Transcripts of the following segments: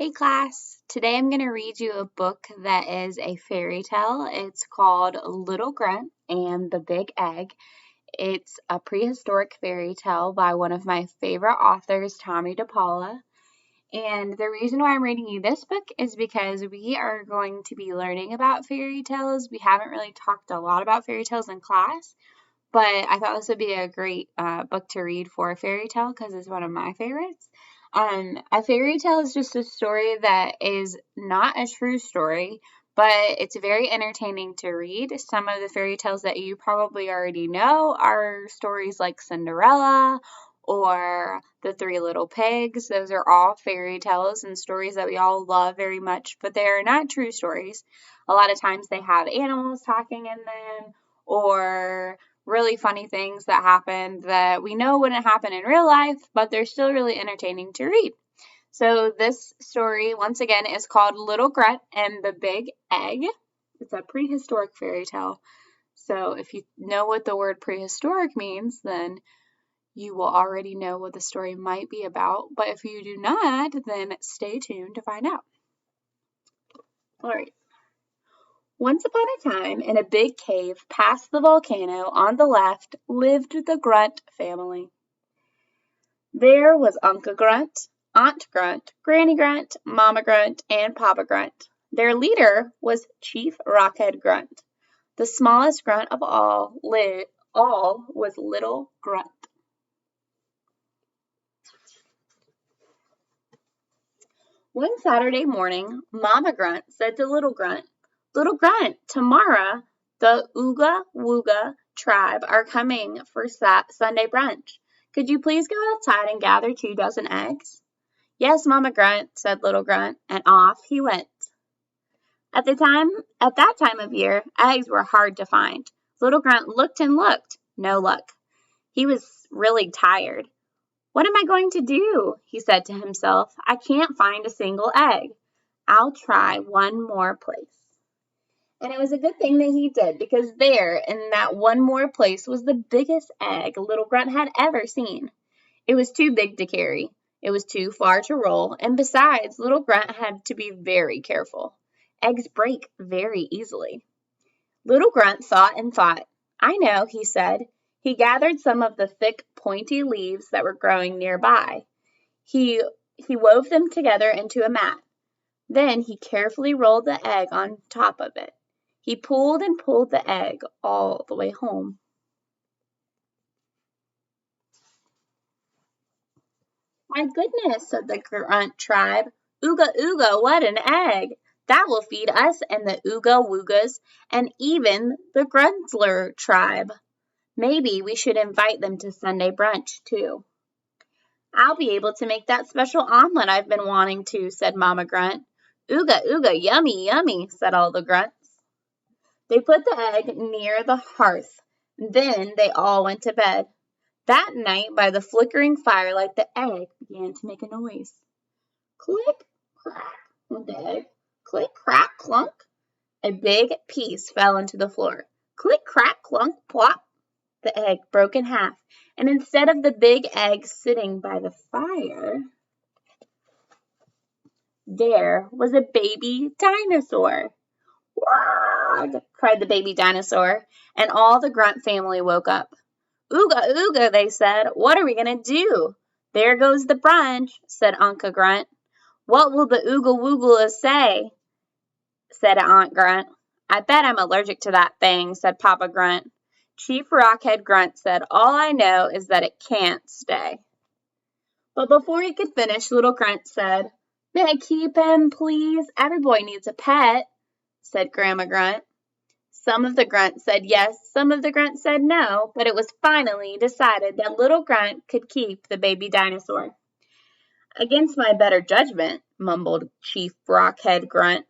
Hey class, today I'm going to read you a book that is a fairy tale. It's called Little Grunt and the Big Egg. It's a prehistoric fairy tale by one of my favorite authors, Tomie dePaola. And the reason why I'm reading you this book is because we are going to be learning about fairy tales. We haven't really talked a lot about fairy tales in class, but I thought this would be a great book to read for a fairy tale because it's one of my favorites. A fairy tale is just a story that is not a true story, but it's very entertaining to read. Some of the fairy tales that you probably already know are stories like Cinderella or The Three Little Pigs. Those are all fairy tales and stories that we all love very much, but they are not true stories. A lot of times they have animals talking in them or really funny things that happen that we know wouldn't happen in real life, but they're still really entertaining to read. So this story, once again, is called Little Grunt and the Big Egg. It's a prehistoric fairy tale. So if you know what the word prehistoric means, then you will already know what the story might be about. But if you do not, then stay tuned to find out. All right. Once upon a time, in a big cave past the volcano on the left, lived the Grunt family. There was Uncle Grunt, Aunt Grunt, Granny Grunt, Mama Grunt, and Papa Grunt. Their leader was Chief Rockhead Grunt. The smallest grunt of all was Little Grunt. One Saturday morning, Mama Grunt said to Little Grunt, "Little Grunt, tomorrow the Ooga Wooga tribe are coming for Sunday brunch. Could you please go outside and gather 2 dozen eggs?" "Yes, Mama Grunt," said Little Grunt, and off he went. At that time of year, eggs were hard to find. Little Grunt looked and looked. No luck. He was really tired. "What am I going to do?" he said to himself. "I can't find a single egg. I'll try one more place." And it was a good thing that he did, because there, in that one more place, was the biggest egg Little Grunt had ever seen. It was too big to carry. It was too far to roll, and besides, Little Grunt had to be very careful. Eggs break very easily. Little Grunt thought and thought. "I know," he said. He gathered some of the thick, pointy leaves that were growing nearby. He wove them together into a mat. Then he carefully rolled the egg on top of it. He pulled and pulled the egg all the way home. "My goodness," said the Grunt tribe. "Ooga ooga, what an egg! That will feed us and the Ooga Woogas and even the Gruntler tribe. Maybe we should invite them to Sunday brunch, too." "I'll be able to make that special omelet I've been wanting to," said Mama Grunt. "Ooga ooga, yummy, yummy," said all the grunts. They put the egg near the hearth. Then they all went to bed. That night, by the flickering firelight, the egg began to make a noise. Click, crack, went the egg. Click, crack, clunk. A big piece fell into the floor. Click, crack, clunk, plop. The egg broke in half, and instead of the big egg sitting by the fire, there was a baby dinosaur. "Wah!" cried the baby dinosaur, and all the Grunt family woke up. "Ooga ooga," they said. "What are we going to do?" "There goes the brunch," said Uncle Grunt. "What will the Ooga Wooglas say?" said Aunt Grunt. "I bet I'm allergic to that thing," said Papa Grunt. Chief Rockhead Grunt said, "All I know is that it can't stay." But before he could finish, Little Grunt said, "May I keep him, please? Every boy needs a pet," said Grandma Grunt. Some of the grunts said yes, some of the grunts said no, but it was finally decided that Little Grunt could keep the baby dinosaur. "Against my better judgment," mumbled Chief Rockhead Grunt.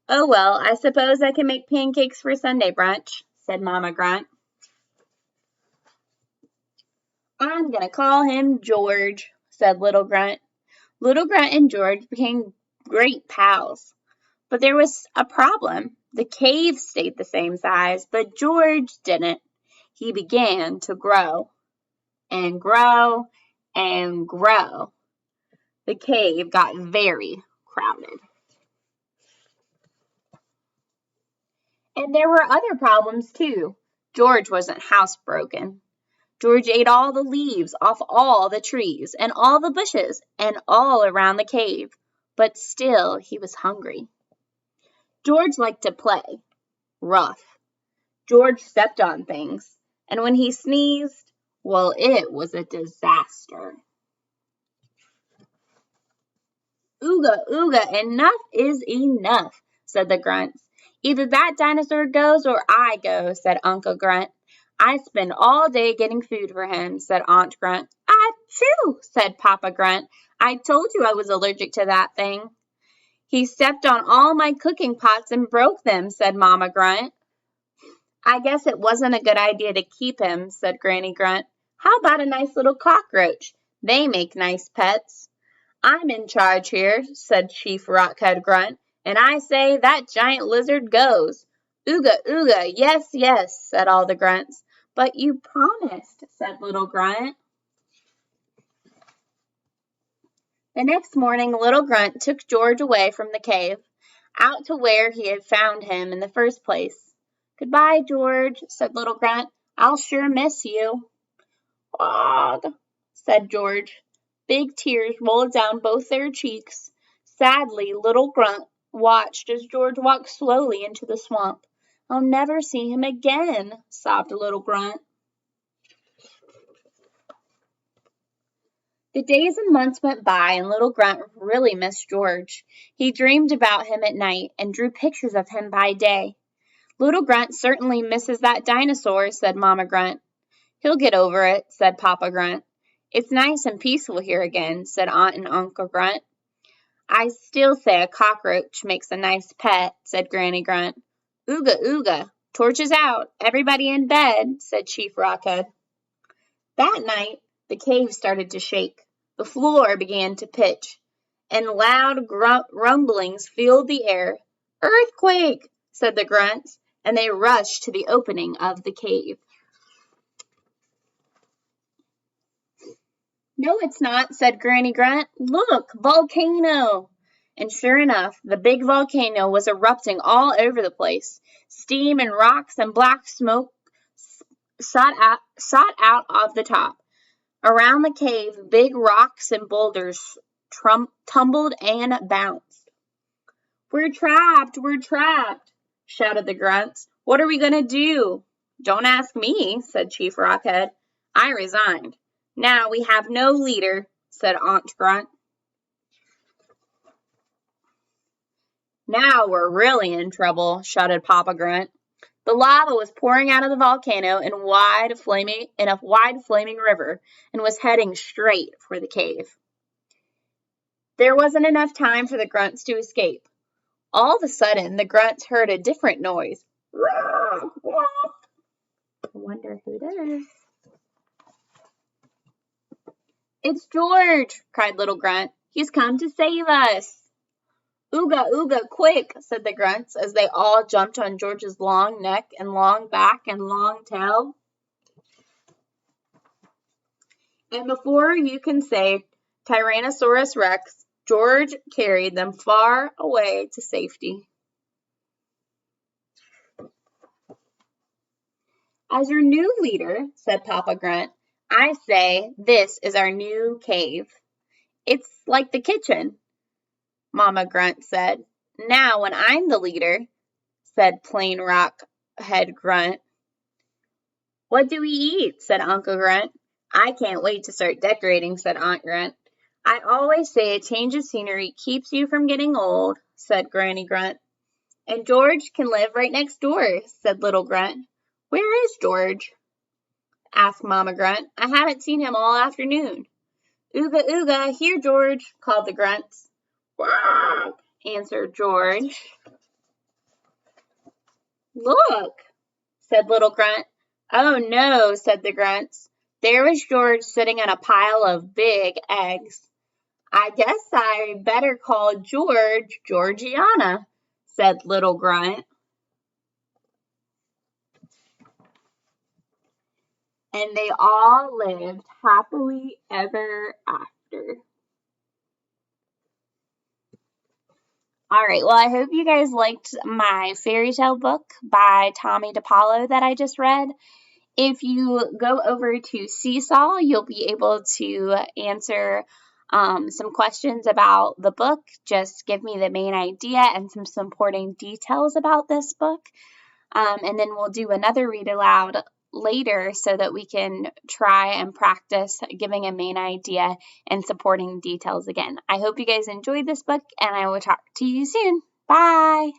"Oh well, I suppose I can make pancakes for Sunday brunch," said Mama Grunt. "I'm going to call him George," said Little Grunt. Little Grunt and George became great pals. But there was a problem. The cave stayed the same size, but George didn't. He began to grow and grow and grow. The cave got very crowded. And there were other problems too. George wasn't housebroken. George ate all the leaves off all the trees and all the bushes and all around the cave, but still he was hungry. George liked to play, rough. George stepped on things, and when he sneezed, well, it was a disaster. Ooga, ooga, enough is enough, said the grunts. Either that dinosaur goes or I go, said Uncle Grunt. I spend all day getting food for him, said Aunt Grunt. Achoo, said Papa Grunt. I told you I was allergic to that thing. He stepped on all my cooking pots and broke them, said Mama Grunt. I guess it wasn't a good idea to keep him, said Granny Grunt. How about a nice little cockroach? They make nice pets. I'm in charge here, said Chief Rockhead Grunt, and I say that giant lizard goes. Ooga, ooga, yes, yes, said all the grunts. But you promised, said Little Grunt. The next morning, Little Grunt took George away from the cave, out to where he had found him in the first place. Goodbye, George, said Little Grunt. I'll sure miss you. Ugh, said George. Big tears rolled down both their cheeks. Sadly, Little Grunt watched as George walked slowly into the swamp. I'll never see him again, sobbed Little Grunt. The days and months went by, and Little Grunt really missed George. He dreamed about him at night and drew pictures of him by day. Little Grunt certainly misses that dinosaur, said Mama Grunt. He'll get over it, said Papa Grunt. It's nice and peaceful here again, said Aunt and Uncle Grunt. I still say a cockroach makes a nice pet, said Granny Grunt. Ooga, ooga, torches out, everybody in bed, said Chief Rockhead. That night, the cave started to shake. The floor began to pitch, and loud rumblings filled the air. Earthquake, said the grunts, and they rushed to the opening of the cave. No, it's not, said Granny Grunt. Look, volcano! And sure enough, the big volcano was erupting all over the place. Steam and rocks and black smoke shot out of the top. Around the cave, big rocks and boulders tumbled and bounced. We're trapped, shouted the grunts. What are we going to do? Don't ask me, said Chief Rockhead. I resigned. Now we have no leader, said Aunt Grunt. Now we're really in trouble, shouted Papa Grunt. The lava was pouring out of the volcano in a wide flaming river and was heading straight for the cave. There wasn't enough time for the grunts to escape. All of a sudden, the grunts heard a different noise. I wonder who it is. It's George, cried Little Grunt. He's come to save us. Ooga, ooga, quick, said the grunts as they all jumped on George's long neck and long back and long tail. And before you can say Tyrannosaurus Rex, George carried them far away to safety. As your new leader, said Papa Grunt, I say this is our new cave. It's like the kitchen, Mama Grunt said. Now, when I'm the leader, said Plain Rock Head Grunt. What do we eat? Said Uncle Grunt. I can't wait to start decorating, said Aunt Grunt. I always say a change of scenery keeps you from getting old, said Granny Grunt. And George can live right next door, said Little Grunt. Where is George? Asked Mama Grunt. I haven't seen him all afternoon. Ooga, ooga, here, George, called the grunts. Wow, answered George. Look, said Little Grunt. Oh, no, said the grunts. There was George sitting on a pile of big eggs. I guess I better call George Georgiana, said Little Grunt. And they all lived happily ever after. All right, well, I hope you guys liked my fairy tale book by Tomie dePaola that I just read. If you go over to Seesaw, you'll be able to answer some questions about the book. Just give me the main idea and some supporting details about this book. And then we'll do another read aloud later so that we can try and practice giving a main idea and supporting details again. I hope you guys enjoyed this book, and I will talk to you soon. Bye!